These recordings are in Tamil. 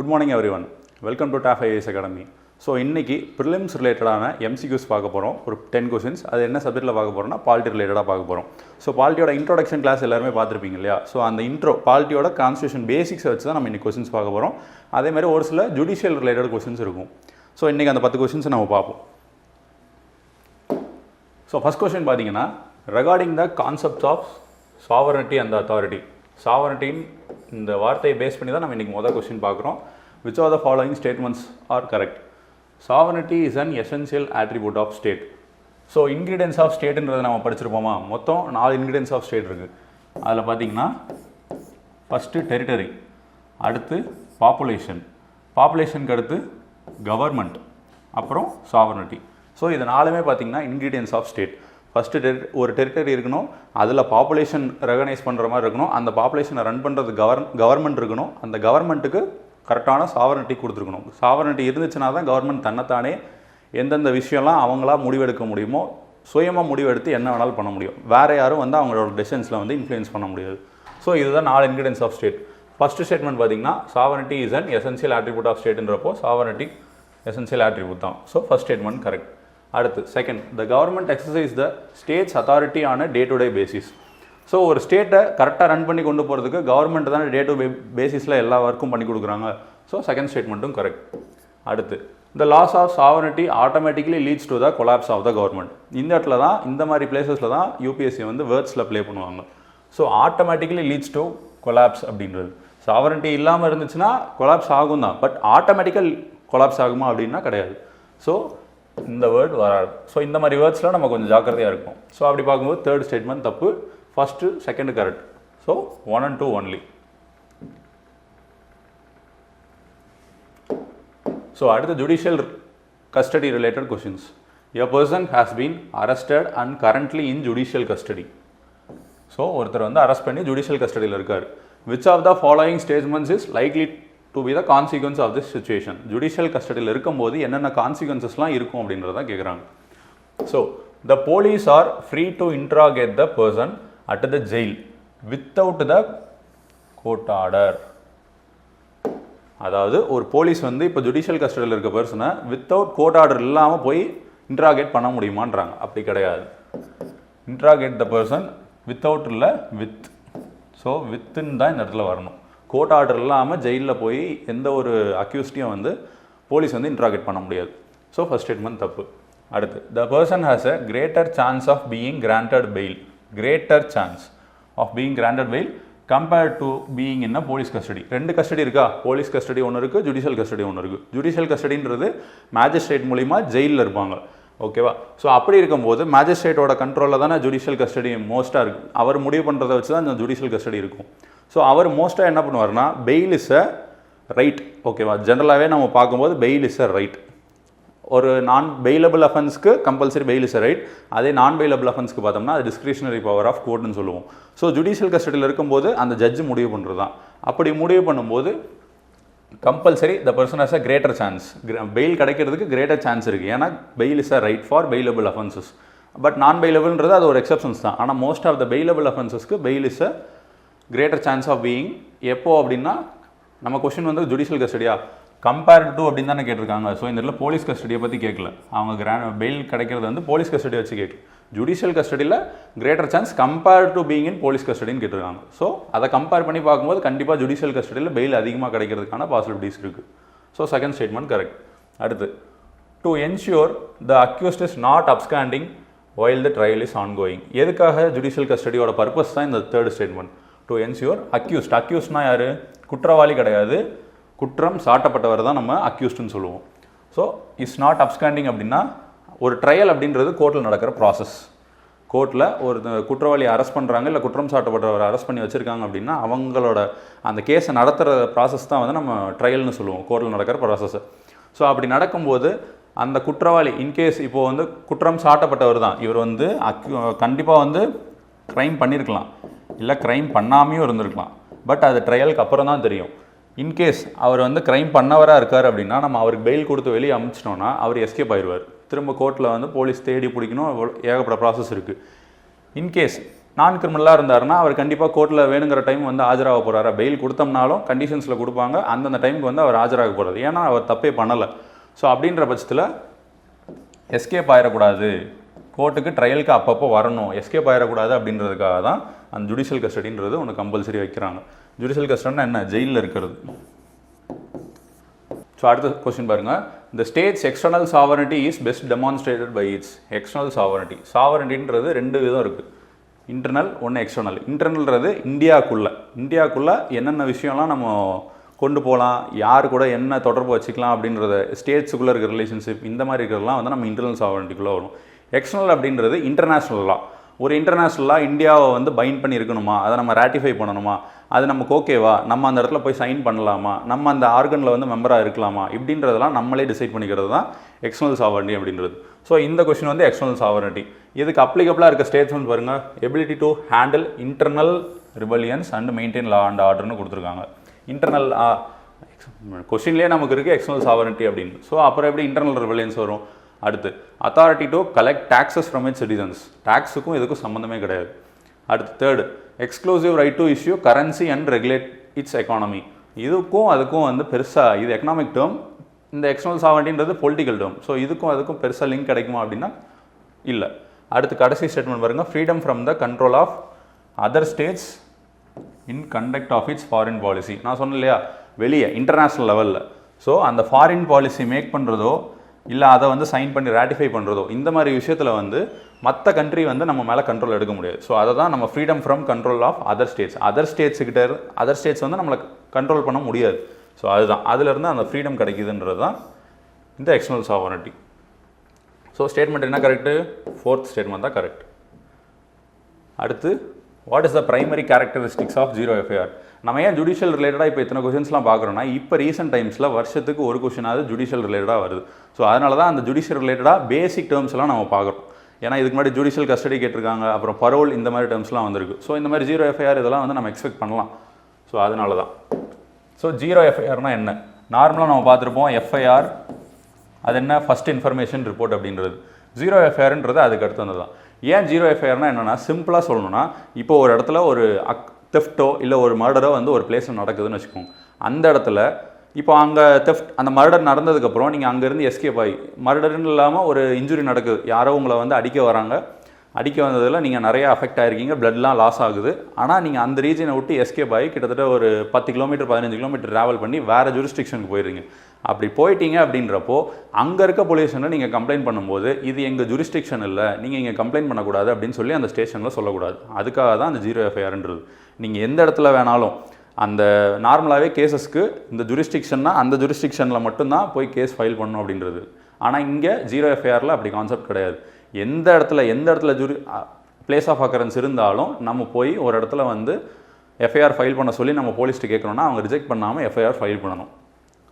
Good morning everyone. Welcome to TAF IAS Academy. So இன்னைக்கு prelims ரிலேட்டடான MCQs பார்க்க போறோம். ஒரு 10 क्वेश्चंस. அது என்ன சப்ஜெக்ட்ல பார்க்க போறோம்னா பாலிட்டி ரிலேட்டடா பார்க்க போறோம். So பாலிட்டியோட இன்ட்ரோடக்ஷன் கிளாஸ் எல்லாரும் பார்த்திருப்பீங்க இல்லையா? So அந்த இன்ட்ரோ பாலிட்டியோட கான்ஸ்டிடியூஷன் பேசிக்ஸ் வச்சு தான் நம்ம இன்னைக்கு क्वेश्चंस பார்க்க போறோம். அதே மாதிரி ஒரு சில ஜுடிஷியல் ரிலேட்டட் क्वेश्चंस இருக்கும். So இன்னைக்கு அந்த 10 क्वेश्चंस நம்ம பார்ப்போம். So first question பாத்தீங்கன்னா regarding the concepts of sovereignty and authority. Sovereignty இந்த வார்த்தையை பேஸ் பண்ணி தான் நம்ம இன்னைக்கு முதல் क्वेश्चन பார்க்குறோம். Which of the following statements are correct? Sovereignty is an essential attribute of state. So ingredients of state ன்றதை நம்ம படிச்சிருப்போமா? மொத்தம் 4 ingredients of state இருக்கு. அதில் பார்த்தீங்கன்னா ஃபர்ஸ்ட் டெரிட்டரி, அடுத்து பாப்புலேஷன், பாப்புலேஷனுக்கு அடுத்து கவர்மெண்ட், அப்புறம் சாவர்னிட்டி. ஸோ இது நாலுமே பார்த்தீங்கன்னா ingredients of state. ஃபஸ்ட்டு ஒரு டெரிட்டரி இருக்கணும், அதில் பாப்புலேஷன் ரெகனைஸ் பண்ணுற மாதிரி இருக்கணும், அந்த பாப்புலேஷனை ரன் பண்ணுறது கவர்மெண்ட் இருக்கணும், அந்த கவர்மெண்ட்டுக்கு கரெக்டான சாவர்னிட்டி கொடுத்துருக்கணும். சாவர்னிட்டி இருந்துச்சுன்னா தான் கவர்மெண்ட் தன்னைத்தானே எந்தெந்த விஷயம்லாம் அவங்களா முடிவெடுக்க முடியுமோ சுயமாக முடிவெடுத்து என்ன வேணாலும் பண்ண முடியும். வேறு யாரும் வந்து அவங்களோட டெசிஷன்ஸில் வந்து இன்ஃப்ளூயன்ஸ் பண்ண முடியாது. ஸோ இதுதான் 4 ingredients of state. First statement பார்த்தீங்கன்னா sovereignty is an essential attribute of ஸ்டேட்ன்றப்போ சாவர்னிட்டி எசென்ஷியல் ஆட்ரிபியூட் தான். So first statement correct. அடுத்து second, the government exercise the state's authority on a day to day basis. So ஒரு ஸ்டேட்டை கரெக்டாக ரன் பண்ணி கொண்டு போகிறதுக்கு கவர்மெண்ட் தான் டே டு பேசிஸில் எல்லா ஒர்க்கும் பண்ணி கொடுக்குறாங்க. ஸோ செகண்ட் ஸ்டேட்மெண்ட்டும் கரெக்ட். அடுத்து, the loss of sovereignty automatically leads to the collapse of the government. இந்த இடத்துல தான், இந்த மாதிரி பிளேசஸில் தான் யூபிஎஸ்சி வந்து வேர்ட்ஸில் ப்ளே பண்ணுவாங்க. So automatically leads to collapse அப்படின்றது. சாவர்னிட்டி இல்லாமல் இருந்துச்சுன்னா கொலாப்ஸ் ஆகும் தான், பட் ஆட்டோமேட்டிக்கல் கொலாப்ஸ் ஆகுமா அப்படின்னா கிடையாது. ஸோ இந்த வேர்ட் வராது. ஸோ இந்த மாதிரி வேர்ட்ஸ்லாம் நம்ம கொஞ்சம் ஜாக்கிரதையாக இருக்கும். ஸோ அப்படி பார்க்கும்போது தேர்ட் ஸ்டேட்மெண்ட் தப்பு, first second correct. So 1 and 2 only. So அடுத்து judicial custody related questions. A person has been arrested and currently in judicial custody. So ஒருத்தர் வந்து அரெஸ்ட் பண்ணி ஜுடிஷியல் கஸ்டடியில் இருக்கார். Which of the following statements is likely to be the consequence of this situation. Judicial கஸ்டடியில் இருக்கும்போது என்னென்ன கான்சிக்வன்சஸ்லாம் இருக்கும் அப்படின்றத கேட்குறாங்க. So the police are free to interrogate the person at the jail without the court order. அதாவது ஒரு போலீஸ் வந்து இப்போ ஜுடிஷியல் கஸ்டடியில் இருக்க பர்சனை வித்தவுட் கோர்ட் ஆர்டர் இல்லாமல் போய் இன்ட்ராகேட் பண்ண முடியுமான்றாங்க. அப்படி கிடையாது. இன்ட்ராகேட் த பர்சன் வித்தவுட் இல்லை, வித். ஸோ வித்துன்னு தான் இந்த இடத்துல வரணும். கோர்ட் ஆர்டர் இல்லாமல் ஜெயிலில் போய் எந்த ஒரு அக்யூஸ்டையும் வந்து போலீஸ் வந்து இன்ட்ராகேட் பண்ண முடியாது. ஸோ ஃபர்ஸ்ட் ஸ்டேட்மெண்ட் தப்பு. அடுத்து, the person has a greater chance of being granted bail. Greater chance of being granted bail compared to being in police custody. 2 custody இருக்கா? போலீஸ் கஸ்டடி ஒன்று இருக்குது, ஜுடிஷியல் கஸ்டடி ஒன்று இருக்குது. ஜுடிஷியல் கஸ்டடின்றது மேஜிஸ்ட்ரேட் மூலிமா ஜெயிலில் இருப்பாங்க. ஓகேவா? ஸோ அப்படி இருக்கும்போது மேஜிஸ்ட்ரேட்டோட கண்ட்ரோலில் தானே ஜுடிஷியல் கஸ்டடி மோஸ்ட்டாக இருக்குது. அவர் முடிவு பண்ணுறதை வச்சு தான் இந்த ஜுடிஷியல் கஸ்டடி இருக்கும். ஸோ அவர் மோஸ்ட்டாக என்ன பண்ணுவார்னா, பெயில் இஸ் அ ரைட். ஓகேவா? ஜென்ரலாகவே நம்ம பார்க்கும்போது பெயில் இஸ் அ ரைட். ஒரு நான் பெயிலபிள் அஃபென்ஸ்க்கு compulsory bail is a right. அதே நான் பெயிலபிள் அஃபென்ஸ்க்கு பார்த்தோம்னா அது டிஸ்கிரிஷனரி பவர் ஆஃப் கோர்ட்னு சொல்லுவோம். ஸோ ஜுடிஷியல் கஸ்டடியில் இருக்கும்போது அந்த ஜட்ஜு முடிவு பண்ணுறது தான். அப்படி முடிவு பண்ணும்போது compulsory the person has a greater chance. Bail கிடைக்கிறதுக்கு கிரேட்டர் சான்ஸ் இருக்குது. ஏன்னா bail is a right for bailable offences. But non பெயிலபிள்ன்றது அது ஒரு எக்ஸப்ஷன்ஸ் தான். ஆனால் மோஸ்ட் ஆஃப் த பெயிலபிள் அஃபென்சஸ்க்கு bail is a greater chance of being. எப்போ அப்படின்னா, நம்ம கொஸ்டின் வந்து ஜுடிஷியல் கஸ்டடியா கம்பேர்ட் டு அப்படின்னு தானே கேட்டிருக்காங்க. ஸோ இந்த இடத்துல போலீஸ் கஸ்டடியை பற்றி கேட்கல. அவங்க பெயில் கிடைக்கிறது வந்து போலீஸ் கஸ்டடி வச்சு கேட்கல. ஜுடிஷியல் கஸ்டடியில் greater chance compared to being in police கஸ்டடின்னு கேட்டிருக்காங்க. ஸோ அதை கம்பேர் பண்ணி பார்க்கும்போது கண்டிப்பாக ஜுடிஷியல் கஸ்டடியில் பெயில் அதிகமாக கிடைக்கிறதுக்கான பாசிபிலிட்டிஸ் இருக்குது. So second statement correct. அடுத்து, to ensure the accused is not absconding while the trial is ongoing. எதுக்காக ஜுடிஷியல் கஸ்டடியோட பர்பஸ் தான் இந்த third statement. To ensure accused. அக்யூஸ்ட்னா யார்? குற்றவாளி கிடையாது, குற்றம் சாட்டப்பட்டவர் தான் நம்ம அக்யூஸ்ட்னு சொல்லுவோம். ஸோ இஸ் நாட் அப்ஸ்காண்டிங் அப்படின்னா, ஒரு ட்ரையல் அப்படின்றது கோர்ட்டில் நடக்கிற ப்ராசஸ். கோர்ட்டில் ஒரு குற்றவாளியை அரெஸ்ட் பண்ணுறாங்க, இல்லை குற்றம் சாட்டப்பட்டவரை அரெஸ்ட் பண்ணி வச்சுருக்காங்க அப்படின்னா அவங்களோட அந்த கேஸை நடத்துகிற ப்ராசஸ் தான் வந்து நம்ம ட்ரையல்னு சொல்லுவோம், கோர்ட்டில் நடக்கிற ப்ராசஸ். ஸோ அப்படி நடக்கும்போது அந்த குற்றவாளி இன்கேஸ் இப்போது வந்து குற்றம் சாட்டப்பட்டவர் தான், இவர் வந்து கண்டிப்பாக வந்து க்ரைம் பண்ணியிருக்கலாம், இல்லை க்ரைம் பண்ணாமையும் இருந்திருக்கலாம். பட் அது ட்ரையலுக்கு அப்புறம் தான் தெரியும். இன்கேஸ் அவர் வந்து க்ரைம் பண்ணவராக இருக்கார் அப்படின்னா நம்ம அவருக்கு பெயில் கொடுத்து வெளியே அனுப்பிச்சிட்டோன்னா அவர் எஸ்கேப் ஆயிடுவார். திரும்ப கோர்ட்டில் வந்து போலீஸ் தேடி பிடிக்கணும், ஏகப்பட்ட ப்ராசஸ் இருக்குது. இன்கேஸ் நான் கிரிமினலாக இருந்தாருன்னா அவர் கண்டிப்பாக கோர்ட்டில் வேணுங்கிற டைம் வந்து ஆஜராக போகிறாரு. பெயில் கொடுத்தோம்னாலும் கண்டிஷன்ஸில் கொடுப்பாங்க, அந்தந்த டைமுக்கு வந்து அவர் ஆஜராக போகிறாரு, ஏன்னா அவர் தப்பே பண்ணலை. ஸோ அப்படின்ற பட்சத்தில் எஸ்கேப் ஆயிடக்கூடாது, கோர்ட்டுக்கு ட்ரையலுக்கு அப்பப்போ வரணும், எஸ்கேப் ஆயிடக்கூடாது அப்படின்றதுக்காக தான் அந்த ஜுடிஷியல் கஸ்டடின்றது ஒன்று கம்பல்சரி வைக்கிறாங்க. ஜுடிஷியல் கஸ்டடினா என்ன? ஜெயிலில் இருக்கிறது. ஸோ அடுத்த கொஸ்டின் பாருங்கள். The state's external sovereignty is best demonstrated by its external sovereignty. சாவரண்டின்றது ரெண்டு விதம் இருக்குது, இன்டர்னல் ஒன்று எக்ஸ்டர்னல். இன்டர்னல்ன்றது இந்தியாவுக்குள்ளே என்னென்ன விஷயம்லாம் நம்ம கொண்டு போகலாம், யார் கூட என்ன தொடர்பு வச்சுக்கலாம் அப்படின்றத, ஸ்டேட்ஸுக்குள்ளே இருக்கிற ரிலேஷன்ஷிப், இந்த மாதிரி இருக்கிறதுலாம் வந்து நம்ம இன்டர்னல் சாவரண்டிக்குள்ளே வரும். எக்ஸ்டர்னல் அப்படின்றது இன்டர்நேஷ்னல் லா. ஒரு இன்டர்நேஷ்னலாக இந்தியாவை வந்து பைண்ட் பண்ணி இருக்கணுமா, அதை நம்ம ராட்டிஃபை பண்ணணுமா, அது நமக்கு ஓகேவா, நம்ம அந்த இடத்துல போய் சைன் பண்ணலாமா, நம்ம அந்த ஆர்கனில் வந்து மெம்பராக இருக்கலாமா, இப்படின்றதெல்லாம் நம்மளே டிசைட் பண்ணிக்கிறது தான் எக்ஸ்டர்னல் சாவரண்டி அப்படின்றது. ஸோ இந்த கொஸ்டின் வந்து எக்ஸ்டர்னல் சாவரண்டி. இதுக்கு அப்ளிகபிளாக இருக்க ஸ்டேட்ஸ் வந்து பாருங்கள், ability to handle internal rebellions and maintain law and ஆர்டர்னு கொடுத்துருக்காங்க. இன்டர்னல் கொஸ்டின்லேயே நமக்கு இருக்குது எக்ஸ்டர்னல் சாவரண்டி அப்படின்னு. ஸோ அப்புறம் எப்படி இன்டர்னல் ரிபல்லியன்ஸ் வரும்? அடுத்து authority to collect taxes from its citizens, டாக்ஸுக்கும் இதுக்கும் சம்மந்தமே கிடையாது. அடுத்து third exclusive right to issue currency and regulate its economy, இதுக்கும் அதுக்கும் வந்து பெருசாக, இது எக்கனாமிக் டேர்ம், இந்த எக்ஸ்டர்னல் சாவரண்டின்றது பொலிட்டிக்கல் டேர்ம். ஸோ இதுக்கும் அதுக்கும் பெருசாக லிங்க் கிடைக்குமா அப்படின்னா இல்லை. அடுத்து கடைசி ஸ்டேட்மெண்ட் பாருங்கள், freedom from the control of other states in conduct of its foreign policy. நான் சொன்னேன் இல்லையா, வெளியே இன்டர்நேஷ்னல் லெவலில். ஸோ அந்த ஃபாரின் பாலிசி மேக் பண்ணுறதோ இல்லை அதை வந்து சைன் பண்ணி ராட்டிஃபை பண்ணுறதோ, இந்த மாதிரி விஷயத்தில் வந்து மற்ற கண்ட்ரி வந்து நம்ம மேலே கண்ட்ரோல் எடுக்க முடியாது. ஸோ அதை தான் நம்ம freedom from control of other states, other states வந்து நம்மளை கண்ட்ரோல் பண்ண முடியாது. ஸோ அதுதான், அதிலிருந்து அந்த ஃப்ரீடம் கிடைக்குதுன்றது தான் இந்த எக்ஸ்டர்னல் சாவரண்டி. ஸோ ஸ்டேட்மெண்ட் என்ன கரெக்டு? ஃபோர்த் ஸ்டேட்மெண்ட் தான் கரெக்ட். அடுத்து what is the primary characteristics of zero FIR? நம்ம ஏன் ஜுடிஷியல் ரிலேட்டடாக இப்போ இத்தனை கொஸ்டின்ஸ்லாம் பார்க்குறோன்னா, இப்போ ரீசெண்ட் டைம்ஸில் வருஷத்துக்கு ஒரு கொஸ்டினாவது ஜுடிஷியல் ரிலேட்டடாக வருது. ஸோ அதனால தான் அந்த ஜுடிஷியல் ரிலேட்டடாக பேசிக் டேர்ம்ஸ்லாம் நம்ம பார்க்குறோம். ஏன்னா இதுக்கு முன்னாடி ஜுடிஷியல் கஸ்டடி கேட்டிருக்காங்க, அப்புறம் பரோல், இந்த மாதிரி டேர்ம்ஸ்லாம் வந்திருக்கு. ஸோ இந்த மாதிரி ஜீரோ எஃப்ஐஆர் இதெல்லாம் வந்து நம்ம எக்ஸ்பெக்ட் பண்ணலாம். ஸோ அதனால தான். ஸோ ஜீரோ எஃப்ஐஆர்னா என்ன? நார்மலாக நம்ம பார்த்துருப்போம் எஃப்ஐஆர், அது என்ன, ஃபஸ்ட் இன்ஃபர்மேஷன் ரிப்போர்ட் அப்படின்றது. ஜீரோ எஃப்ஐஆர்ன்றது அதுக்கு அடுத்து வந்தது தான். ஏன் ஜீரோ எஃப்ஐஆர்னா என்னென்னா, சிம்பிளாக சொல்லணும்னா, இப்போ ஒரு இடத்துல ஒரு தெஃப்ட்டோ இல்லை ஒரு மர்டரோ வந்து ஒரு பிளேஸில் நடக்குதுன்னு வச்சுக்கோங்க. அந்த இடத்துல இப்போ அங்கே தெஃப்ட், அந்த மர்டர் நடந்ததுக்கப்புறம் நீங்கள் அங்கேருந்து எஸ்கேப் ஆகி, மர்டர்னு இல்லாமல் ஒரு இன்ஜுரி நடக்குது, யாரோ உங்களை வந்து அடிக்க வராங்க, அடிக்க வந்ததில் நீங்கள் நிறைய அஃபெக்ட் ஆகிருக்கீங்க, பிளட்லாம் லாஸ் ஆகுது. ஆனால் நீங்கள் அந்த ரீஜனை விட்டு எஸ்கேப் ஆகி கிட்டத்தட்ட ஒரு 10 கிலோமீட்டர் 15 கிலோமீட்டர் ட்ராவல் பண்ணி வேறு ஜூரிஸ்டிக்ஷனுக்கு போயிடுறீங்க. அப்படி போயிட்டீங்க அப்படின்றப்போ அங்கே இருக்க போலீஸனை நீங்கள் கம்ப்ளைண்ட் பண்ணும்போது, இது எங்கள் ஜூரிஸ்டிக்ஷன் இல்லை, நீங்கள் இங்கே கம்ப்ளைண்ட் பண்ணக்கூடாது அப்படின்னு சொல்லி அந்த ஸ்டேஷனில் சொல்லக்கூடாது. அதுக்காக தான் அந்த ஜீரோ எஃப்ஐஆர்ன்றது. நீங்கள் எந்த இடத்துல வேணாலும், அந்த நார்மலாகவே கேசஸ்க்கு இந்த ஜூரிஸ்டிக்ஷன்னா அந்த ஜூரிஸ்டிக்ஷனில் மட்டும்தான் போய் கேஸ் ஃபைல் பண்ணணும் அப்படின்றது. ஆனால் இங்கே ஜீரோ எஃப்ஐஆரில் அப்படி கான்செப்ட் கிடையாது. எந்த இடத்துல பிளேஸ் ஆஃப் அக்கரன்ஸ் இருந்தாலும் நம்ம போய் ஒரு இடத்துல வந்து எஃப்ஐஆர் ஃபைல் பண்ண சொல்லி நம்ம போலீஸ்ட்டு கேட்கணும்னா அவங்க ரிஜெக்ட் பண்ணாமல் எஃப்ஐஆர் ஃபைல் பண்ணணும்.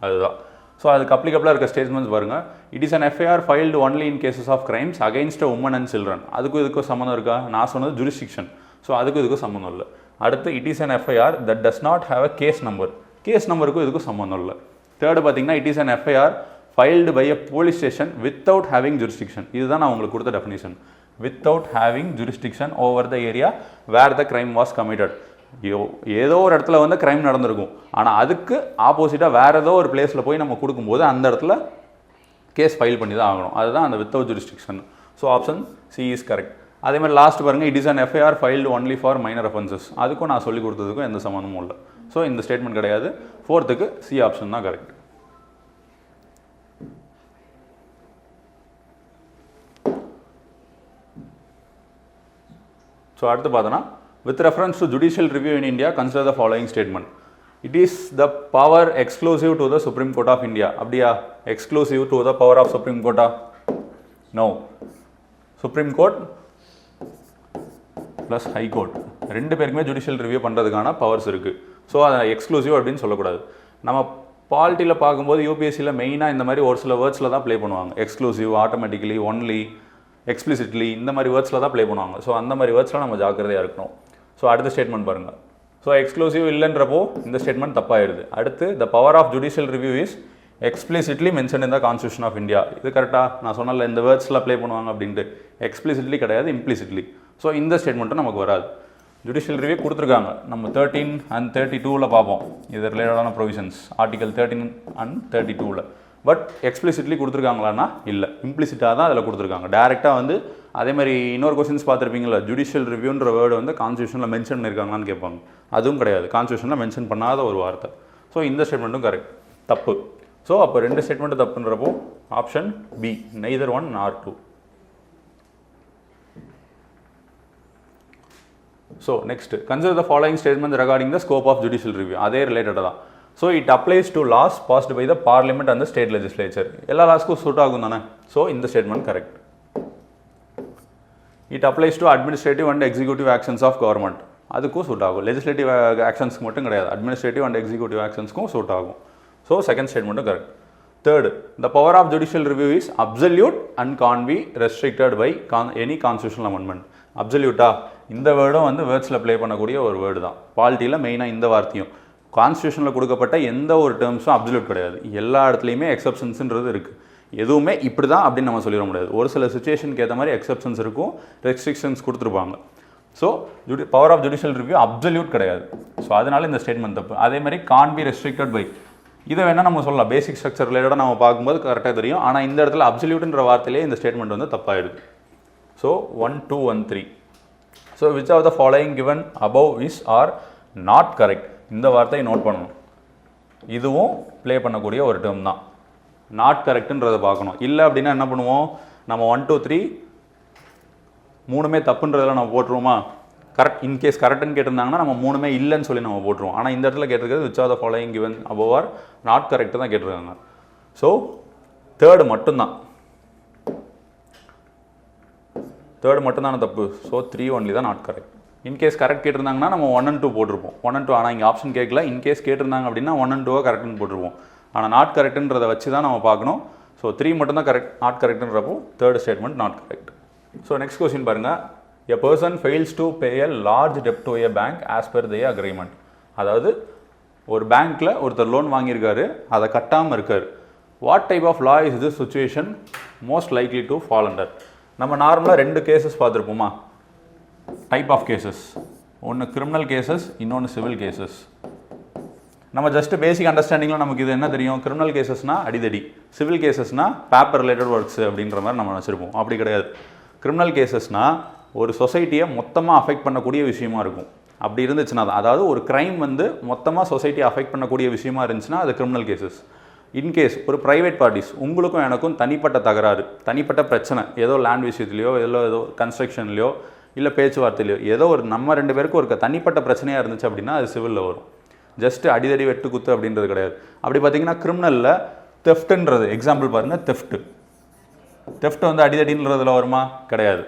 அதுதான். ஸோ அதுக்கு அப்ளிகபிளாக இருக்க ஸ்டேட்மெண்ட்ஸ் பாருங்கள். It is an FIR filed only in cases of crimes against women and children. அதுக்கும் இதுக்கும் சம்மந்தம் இருக்கா? நான் சொன்னது ஜூரிஸ்டிக்ஷன். ஸோ அதுக்கும் இதுக்கும் சம்மந்தம் இல்லை. அடுத்து it is an FIR that does not have a case number. Case நம்பருக்கும் இதுக்கும் சம்மந்தம் இல்லை. தேர்டு பார்த்தீங்கன்னா it is an FIR filed by a police station without having jurisdiction. இதுதான் நான் உங்களுக்கு கொடுத்த definition. Without having jurisdiction over the area where the crime was committed. ஏதோ ஒரு இடத்துல வந்து கிரைம் நடந்திருக்கும், ஆனால் அதுக்கு ஆப்போசிட்டாக வேறு ஏதோ ஒரு பிளேஸில் போய் நம்ம கொடுக்கும்போது அந்த இடத்துல கேஸ் ஃபைல் பண்ணி தான் ஆகணும். அதுதான் அந்த without jurisdiction. So option C is correct. அதே மாதிரி லாஸ்ட் பாருங்கள், it is an FIR filed only for minor offences. அதுக்கும் நான் சொல்லி கொடுத்ததுக்கும் எந்த சம்மந்தமும் இல்லை. ஸோ இந்த ஸ்டேட்மெண்ட் கிடையாது. ஃபோர்த்துக்கு சி ஆப்ஷன் தான் கரெக்ட். ஸோ அடுத்து பார்த்தோன்னா, with reference to judicial review in India, consider the following statement. It is the power exclusive to the Supreme Court of India. அப்படியா? Exclusive to the power of Supreme Court? No. Supreme Court plus High Court ரெண்டு பேருக்குமே ஜுடிஷியல் ரிவ்யூ பண்ணுறதுக்கான பவர்ஸ் இருக்குது. ஸோ அதை எக்ஸ்க்ளூசிவ் அப்படின்னு சொல்லக்கூடாது. நம்ம பாலிட்டியில் பார்க்கும்போது யூபிஎஸ்சியில் மெயினாக இந்த மாதிரி ஒரு சில வேர்ட்ஸில் தான் ப்ளே பண்ணுவாங்க. எக்ஸ்க்ளூசிவ், ஆட்டோமேட்டிக்கலி, ஒன்லி, எக்ஸ்பிளிசிட்லி, இந்த மாதிரி வேர்ட்ஸில் தான் ப்ளே பண்ணுவாங்க. ஸோ அந்த மாதிரி வேர்ட்ஸ்லாம் நம்ம ஜாக்கிரதையாக இருக்கணும். ஸோ அடுத்த ஸ்டேட்மெண்ட் பாருங்கள். ஸோ எக்ஸ்க்ளூசிவ் இல்லைன்றப்போ இந்த ஸ்டேட்மெண்ட் தப்பாயிருது. அடுத்து the power of judicial review is explicitly mention in the constitution of India. இது கரெக்டாக? நான் சொன்னல இந்த வேர்ட்ஸில் ப்ளே பண்ணுவாங்க அப்படின்ட்டு. எக்ஸ்பிளிசிட்லி கிடையாது, இம்ப்ளிசிட்லி. ஸோ இந்த ஸ்டேட்மெண்ட்டும் நமக்கு வராது. ஜுடிஷியல் ரிவ்யூ கொடுத்துருக்காங்க, நம்ம 13 and 32ல் பார்ப்போம் இது ரிலேட்டடான ப்ரொவிஷன்ஸ், ஆர்டிகல் 13 and 32ல். பட் எக்ஸ்பிளிசிட்லி கொடுத்துருக்காங்களான்னா இல்லை, இம்ப்ளிசிட்டாக தான் அதில் கொடுத்துருக்காங்க. டேரெக்டாக வந்து அதே மாதிரி இன்னொரு கொஸ்டின்ஸ் பார்த்துருப்பீங்களா, ஜுடிஷியல் ரிவ்யூன்ற வேர்டு வந்து கான்ஸ்டியூஷனில் மென்ஷன் பண்ணியிருக்காங்களான்னு கேட்பாங்க. அதுவும் கிடையாது, கான்ஸ்டியூஷனில் மென்ஷன் பண்ணாத ஒரு வார்த்தை. ஸோ இந்த ஸ்டேட்மெண்ட்டும் கரெக்ட், தப்பு. ஸோ அப்போ 2 ஸ்டேட்மெண்ட்டு தப்புன்றப்போ option B, neither 1 nor 2. So next, consider the following statements regarding the scope of judicial review. அதே ரிலேட்டடாக தான். So it applies to laws passed by the parliament and the state legislature. எல்லா லாஸ்க்கும் சூட் ஆகும் தானே. ஸோ இந்த statement correct. It applies to administrative and executive actions of government. அதுக்கும் சூட் ஆகும். லெஜிஸ்லேட்டிவ் ஆக்ஷன்ஸ்க்கு மட்டும் கிடையாது, அட்மினிஸ்ட்ரேட்டிவ் அண்ட் எக்ஸிக்யூட்டிவ் ஆக்ஷன்ஸ்க்கும் சூட் ஆகும். ஸோ செகண்ட் ஸ்டேட்மெண்ட்டும் correct. Third, the power of judicial review is absolute and can't be restricted by any constitutional amendment. அப்சல்யூட்டா இந்த வேர்டும் வந்து வேர்ட்ஸில் ப்ளே பண்ணக்கூடிய ஒரு வேர்டு தான். பாலிட்டியில் மெயினாக இந்த வார்த்தையும் கான்ஸ்டியூஷனில் கொடுக்கப்பட்ட எந்த ஒரு டேர்ம்ஸும் அப்சல்யூட் கிடையாது. எல்லா இடத்துலையுமே எக்ஸப்ஷன்ஸ்ன்றது இருக்குது. எதுவுமே இப்படி தான் அப்படின்னு நம்ம சொல்லிட முடியாது. ஒரு சில சுச்சுவேஷனுக்கு ஏற்ற மாதிரி எக்ஸப்ஷன்ஸ் இருக்கும், ரெஸ்ட்ரிக்ஷன்ஸ் கொடுத்துருப்பாங்க. So power of judicial review absolute கிடையாது. ஸோ அதனால இந்த ஸ்டேட்மெண்ட் தப்பு. அதே மாதிரி கான் பி ரெஸ்ட்ரிக்டட் பை, இதை வேணால் நம்ம சொல்லலாம், பேசிக் ஸ்ட்ரக்சர் ரிலேட்டடாக நம்ம பார்க்கும்போது கரெக்டாக தெரியும். ஆனால் இந்த இடத்துல அப்சல்யூட்ன்ற வார்த்தையிலே இந்த ஸ்டேட்மெண்ட் வந்து தப்பாயிடுது. So 1, 2 and 3. So which of the following given above is or not correct? இந்த வார்த்தையை நோட் பண்ணணும். இதுவும் ப்ளே பண்ணக்கூடிய ஒரு டேர்ம் தான். நாட் கரெக்டுன்றதை பார்க்கணும். இல்லை அப்படின்னா என்ன பண்ணுவோம், நம்ம 1, 2, 3 மூணுமே தப்புன்றதில் நம்ம போட்டுருவோமா. கரெக்ட், இன்கேஸ் கரெக்டுன்னு கேட்டிருந்தாங்கன்னா நம்ம மூணுமே இல்லைன்னு சொல்லி நம்ம போட்டுருவோம். ஆனால் இந்த இடத்துல கேட்டிருக்கிறது which of the following given above or not correct தான் கேட்டிருக்காங்க. ஸோ தேர்டு மட்டும்தான் தப்பு. ஸோ 3 only தான் நாட் கரெக்ட். இன்கேஸ் கரெக்ட் கேட்டிருந்தாங்கன்னா நம்ம 1 and 2 போட்டிருப்போம். 1 and 2, ஆனால் இங்கே ஆப்ஷன் கேட்கல. இன்கேஸ் கேட்டிருந்தாங்க அப்படின்னா 1 and 2 கரெக்ட்னு போட்டிருப்போம். ஆனால் நாட் கரெக்டுன்றதை வச்சு தான் நம்ம பார்க்கணும். ஸோ 3 மட்டும் தான் கரெக்ட், நாட் கரெக்டுன்றப்போ third statement not correct. So next question பாருங்கள், a person fails to pay a large டெப்ட் to a bank as per the agreement. அதாவது ஒரு பேங்க்கில் ஒருத்தர் லோன் வாங்கியிருக்காரு, அதை கட்டாமல் இருக்கார். What type of law is this situation most likely to fall under? நம்ம நார்மலாக 2 கேசஸ் பார்த்துருப்போமா, டைப் ஆஃப் கேசஸ். ஒன்று கிரிமினல் கேசஸ், இன்னொன்று சிவில் கேசஸ். நம்ம ஜஸ்ட் பேசிக் அண்டர்ஸ்டாண்டிங்கில் நமக்கு இது என்ன தெரியும், கிரிமினல் கேசஸ்னால் அடிதடி, சிவில் கேசஸ்னால் பேப்பர் ரிலேட்டட் ஒர்க்ஸ் அப்படின்ற மாதிரி நம்ம வச்சுருப்போம். அப்படி கிடையாது. கிரிமினல் கேசஸ்னால் ஒரு சொசைட்டியை மொத்தமாக அஃபெக்ட் பண்ணக்கூடிய விஷயமா இருக்கும். அப்படி இருந்துச்சுன்னா தான், அதாவது ஒரு க்ரைம் வந்து மொத்தமாக சொசைட்டியை அஃபெக்ட் பண்ணக்கூடிய விஷயமா இருந்துச்சுன்னா அது கிரிமினல் கேசஸ். இன்கேஸ் ஒரு ப்ரைவேட் பார்ட்டிஸ், உங்களுக்கும் எனக்கும் தனிப்பட்ட தகராறு, தனிப்பட்ட பிரச்சனை, ஏதோ லேண்ட் விஷயத்துலையோ ஏதோ கன்ஸ்ட்ரக்ஷன்லையோ இல்லை பேச்சுவார்த்தையிலையோ ஏதோ ஒரு நம்ம 2 பேருக்கும் ஒரு தனிப்பட்ட பிரச்சனையாக இருந்துச்சு அப்படின்னா அது சிவிலில் வரும். ஜஸ்ட் அடிதடி வெட்டு குத்து அப்படின்றது கிடையாது. அப்படி பார்த்தீங்கன்னா கிரிமினலில் தெஃப்ட்ன்றது எக்ஸாம்பிள் பாருங்கள், தெஃப்ட் வந்து அடிதடின்றதுல வருமா, கிடையாது.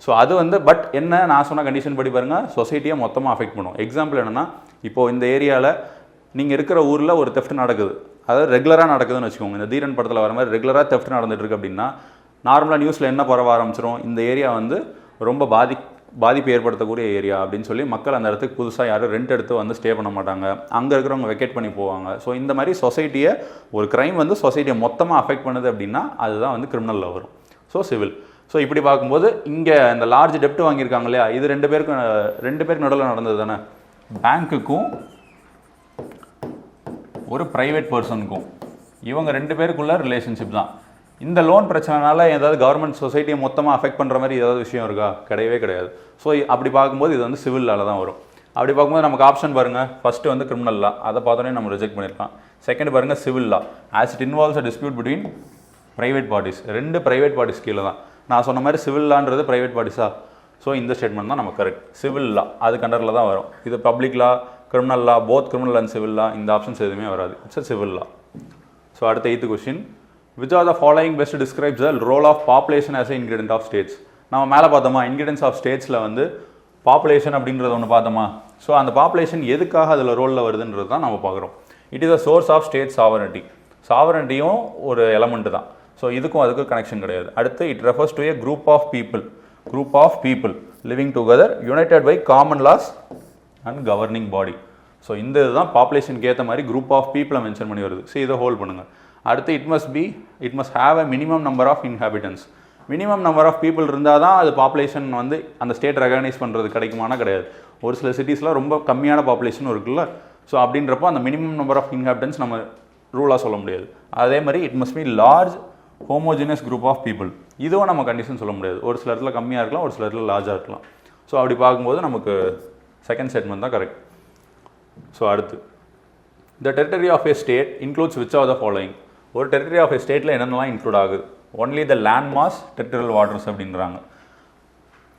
ஸோ அது வந்து பட் என்ன நான் சொன்ன கண்டிஷன் படி பாருங்கள், சொசைட்டியை மொத்தமாக அஃபெக்ட் பண்ணும். எக்ஸாம்பிள் என்னென்னா, இப்போது இந்த ஏரியாவில் நீங்கள் இருக்கிற ஊரில் ஒரு தெஃப்ட் நடக்குது, அதாவது ரெகுலராக நடக்குதுன்னு வச்சுக்கோங்க. இந்த தீரன் படத்தில் வர மாதிரி ரெகுலராக தெஃப்ட் நடந்துட்டு இருக்கு அப்படின்னா நார்மலாக நியூஸில் என்ன பரவ ஆரம்பிச்சிடும், இந்த ஏரியா வந்து ரொம்ப பாதிப்பு ஏற்படுத்தக்கூடிய ஏரியா அப்படின்னு சொல்லி மக்கள் அந்த இடத்துக்கு புதுசாக யாரும் ரெண்ட் எடுத்து வந்து ஸ்டே பண்ண மாட்டாங்க, அங்கே இருக்கிறவங்க வெக்கேட் பண்ணி போவாங்க. ஸோ இந்த மாதிரி சொசைட்டியை ஒரு க்ரைம் வந்து சொசைட்டியை மொத்தமாக அஃபெக்ட் பண்ணுது அப்படின்னா அதுதான் வந்து கிரிமினலில் வரும். So civil. ஸோ இப்படி பார்க்கும்போது இங்கே இந்த லார்ஜ் டெப்ட் வாங்கியிருக்காங்க இல்லையா, இது 2 பேருக்கு நடுவில் நடந்தது தானே. பேங்க்குக்கும் ஒரு ப்ரைவேட் பர்சனுக்கும், இவங்க 2 பேருக்குள்ள ரிலேஷன்ஷிப் தான். இந்த லோன் பிரச்சனைனால ஏதாவது கவர்மெண்ட் சொசைட்டியை மொத்தமாக அஃபெக்ட் பண்ணுற மாதிரி ஏதாவது விஷயம் இருக்கா, கிடையவே கிடையாது. ஸோ அப்படி பார்க்கும்போது இது வந்து சிவில்லால தான் வரும். அப்படி பார்க்கும்போது நமக்கு ஆப்ஷன் பாருங்கள், ஃபஸ்ட்டு வந்து கிரிமினல் லா, அதை பார்த்தோன்னே நம்ம ரிஜெக்ட் பண்ணியிருக்கோம். செகண்ட் பாருங்கள் civil law, as it involves a dispute between private parties. 2 private parties கீழே தான். நான் சொன்ன மாதிரி சிவில் லான்றது ப்ரைவேட் பார்ட்டிஸா. ஸோ இந்த ஸ்டேட்மெண்ட் தான் நமக்கு கரெக்ட். சிவில் லா அது கண்டரில் தான் வரும். இது public law, criminal law, both criminal and civil லா, இந்த ஆப்ஷன்ஸ் எதுவுமே வராது. It's a civil law. So அடுத்த 8th question, which are the following best describes the role of population as an ingredient of states? நம்ம மேலே பார்த்தோமா, இன்கிரிடியன்ஸ் ஆஃப் ஸ்டேட்ஸில் வந்து பாப்புலேஷன் அப்படின்றது ஒன்று பார்த்தோமா. ஸோ அந்த பாப்புலேஷன் எதுக்காக அதில் ரோலில் வருதுன்றது தான் நம்ம பார்க்குறோம். It is a source of state sovereignty. சாவரனிட்டியும் ஒரு எலமெண்ட் தான். ஸோ இதுக்கும் அதுக்கும் கனெக்ஷன் கிடையாது. அடுத்து it refers to a group of people living together united by common laws and governing body. So இந்த இதுதான் பாப்புலேஷனுக்கு ஏற்ற மாதிரி குரூப் ஆஃப் பீப்புளை மென்ஷன் பண்ணி வருது. ஸோ இதை ஹோல்ட் பண்ணுங்கள். அடுத்து it must have a minimum number of inhabitants. Minimum number of people இருந்தால் தான் அது பாப்புலேஷன் வந்து அந்த ஸ்டேட் ரெகனைஸ் பண்ணுறது கிடைக்குமானா கிடையாது. ஒரு சில சிட்டிஸில் ரொம்ப கம்மியான பாப்புலேஷனும் இருக்குல்ல. ஸோ அப்படின்றப்போ அந்த மினிமம் நம்பர் ஆஃப் இன்ஹாபிட்டன்ஸ் நம்ம ரூலாக சொல்ல முடியாது. அதே மாதிரி it must be large homogeneous group of people, இதுவும் நம்ம கண்டிஷன் சொல்ல முடியாது. ஒரு சில இடத்துல கம்மியாக இருக்கலாம், ஒரு சில இடத்துல லார்ஜாக இருக்கலாம். ஸோ அப்படி பார்க்கும்போது நமக்கு செகண்ட் ஸ்டேட்மெண்ட் தான் கரெக்ட். ஸோ அடுத்து, the territory of a state includes which are the following. ஒரு டெரிட்டரி ஆஃப் ஏ ஸ்டேட்டில் என்னென்னலாம் இன்க்ளூட் ஆகுது? Only the land mass, territorial waters அப்படின்றாங்க.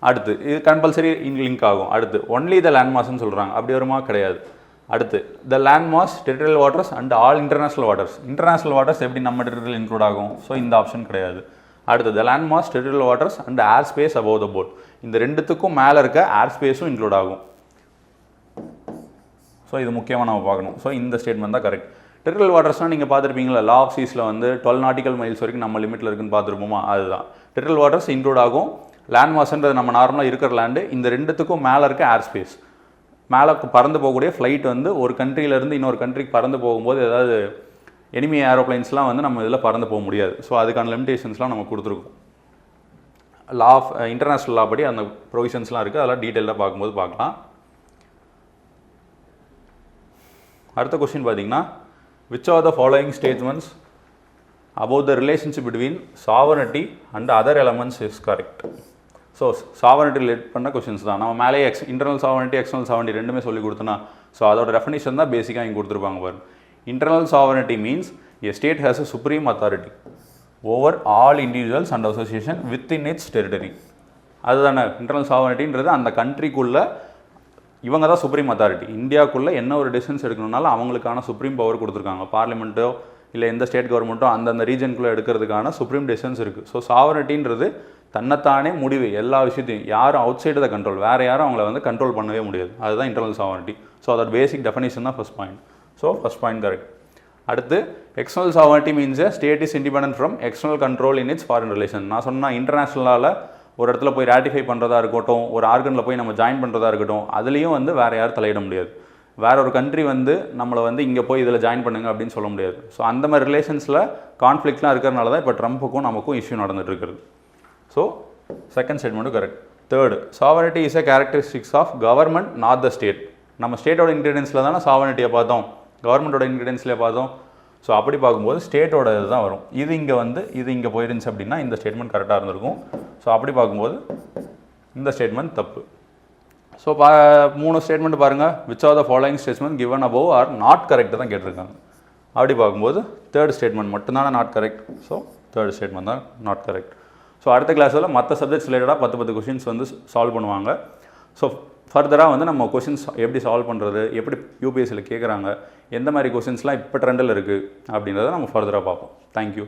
அடுத்து இது கம்பல்சரி லிங்க் ஆகும். அடுத்து ஒன்லி த லேண்ட் மாஸ்ன்னு சொல்கிறாங்க, அப்படி வருமா? கிடையாது. அடுத்து த land mass, territorial waters and all international waters. International waters எப்படி நம்ம டெரிட்டரியில் இன்க்ளூட் ஆகும்? ஸோ இந்த ஆப்ஷன் கிடையாது. அடுத்து த land mass, territorial waters and air space above the boat. இந்த ரெண்டுத்துக்கும் மேலே இருக்க ஏர் ஸ்பேஸும் இன்க்ளூட் ஆகும். ஸோ இது முக்கியமாக நம்ம பார்க்கணும். ஸோ இந்த ஸ்டேட்மெண்ட் தான் கரெக்ட். டெரிட்டரியல் வாட்டர்ஸ்னால் நீங்கள் பார்த்துருப்பீங்களா, லா ஆஃப் சீஸில் வந்து 12 நாட்டிக்கல் மைல்ஸ் வரைக்கும் நம்ம லிமிட்டில் இருக்குன்னு பார்த்துருப்போமா, அதுதான் டெரிட்டரியல் வாட்டர்ஸ் இன்க்ளூட் ஆகும். லேண்ட் மாஸ்ன்றது நம்ம நார்மலாக இருக்கிற லேண்டு, இந்த ரெண்டுத்துக்கும் மேலே இருக்க ஏர் ஸ்பேஸ். மேலே பறந்து போகக்கூடிய ஃப்ளைட் வந்து ஒரு கண்ட்ரியிலேருந்து இன்னொரு கண்ட்ரிக்கு பறந்து போகும்போது ஏதாவது எனிமி ஏரோப்ளைன்ஸ்லாம் வந்து நம்ம இதில் பறந்து போக முடியாது. ஸோ அதுக்கான லிமிடேஷன்ஸ்லாம் நம்ம கொடுத்துருக்கோம். லா ஆஃப் இன்டர்நேஷ்னல் லா படி அந்த ப்ரொவிஷன்ஸ்லாம் இருக்குது, அதெல்லாம் டீட்டெயிலாக பார்க்கும்போது பார்க்கலாம். அடுத்த கொஸ்டின் பார்த்தீங்கன்னா, which are the following statements about the relationship between sovereignty and other elements is correct? So sovereignty relate பண்ண கொஸ்டின்ஸ் தான். நம்ம மேலே இன்டர்னல் சாவரனிட்டி, எக்ஸ்டர்னல் சாவரனிட்டி ரெண்டுமே சொல்லி கொடுத்தோன்னா, ஸோ அதோட டெஃபினிஷன் தான் பேசிக்காக இங்கே கொடுத்துருப்பாங்க பாருங்க. Internal sovereignty means a state has a supreme authority over all individuals and association within its territory. அதுதானே இன்டர்னல் சாவரனிட்டின்றது, அந்த கண்ட்ரிக்குள்ளே இவங்க தான் சுப்ரீம் அத்தாரிட்டி. இந்தியாவுக்குள்ளே என்ன ஒரு டெசிஷன்ஸ் எடுக்கணும்னாலும் அவங்களுக்கான சுப்ரீம் பவர் கொடுத்துருக்காங்க. பார்லிமெண்ட்டோ இல்லை எந்த ஸ்டேட் கவர்மெண்ட்டோ அந்தந்த ரீஜனுக்குள்ளே எடுக்கிறதுக்கான சுப்ரீம் டெசிஷன்ஸ் இருக்குது. ஸோ சாவரனிட்டின்றது தன்னைத்தானே முடிவு, எல்லா விஷயத்தையும் யாரும் அவுட் சைடு த கண்ட்ரோல், வேறு யாரும் அவங்கள வந்து கண்ட்ரோல் பண்ணவே முடியாது. அதுதான் இன்டர்னல் சாவரனிட்டி. ஸோ அதோட பேசிக் டெஃபினேஷன் தான் first point. So first point correct. அடுத்து, external sovereignty means state is independent from external control in its foreign relation. நான் சொன்னால் இன்டர்நேஷ்னலால் ஒரு இடத்துல போய் ராட்டிஃபை பண்ணுறதா இருக்கட்டும், ஒரு ஆர்கனில் போய் நம்ம ஜாயின் பண்ணுறதா இருக்கட்டும், அதுலேயும் வந்து வேறு யாரும் தலையிட முடியாது. வேற ஒரு கண்ட்ரி வந்து நம்மளை வந்து இங்கே போய் இதில் ஜாயின் பண்ணுங்க அப்படின்னு சொல்ல முடியாது. ஸோ அந்த மாதிரி ரிலேஷன்ஸில் கான்ஃப்ளிக்ட்லாம் இருக்கிறனால தான் இப்போ ட்ரம்ப்புக்கும் நமக்கும் இஷ்யூ நடந்துட்டு இருக்குது. ஸோ செகண்ட் ஸ்டேட்மெண்ட்டும் correct. Third, sovereignty is a characteristics of government not the state. நம்ம ஸ்டேட்டோட இன்க்ரீடியன்ஸில் தானே சாவரனிட்டியை பார்த்தோம், கவர்மெண்ட்டோட இன்க்ரீடியன்ஸ்லேயே பார்த்தோம். ஸோ அப்படி பார்க்கும்போது ஸ்டேட்டோட இது தான் வரும். இது இங்கே போயிருந்துச்சு அப்படின்னா இந்த ஸ்டேட்மெண்ட் கரெக்டாக இருந்திருக்கும். ஸோ அப்படி பார்க்கும்போது இந்த ஸ்டேட்மெண்ட் தப்பு. ஸோ 3 ஸ்டேட்மெண்ட் பாருங்கள். Which are the following statement given above are not correct தான் கேட்டிருக்காங்க. அப்படி பார்க்கும்போது தேர்ட் ஸ்டேட்மெண்ட் மட்டும்தானே not correct. So third statement தான் நாட் கரெக்ட். ஸோ அடுத்த கிளாஸில் மற்ற சப்ஜெக்ட்ஸ் ரிலேட்டடாக 10 கொஷின்ஸ் வந்து சால்வ் பண்ணுவாங்க. ஸோ ஃபர்தராக வந்து நம்ம கொஷின்ஸ் எப்படி சால்வ் பண்ணுறது, எப்படி யூபிஎஸ்சியில் கேட்குறாங்க, எந்த மாதிரி கொஷின்ஸ்லாம் இப்போ ட்ரெண்டில் இருக்குது அப்படின்றத நம்ம ஃபர்தராக பார்ப்போம். தேங்க்யூ.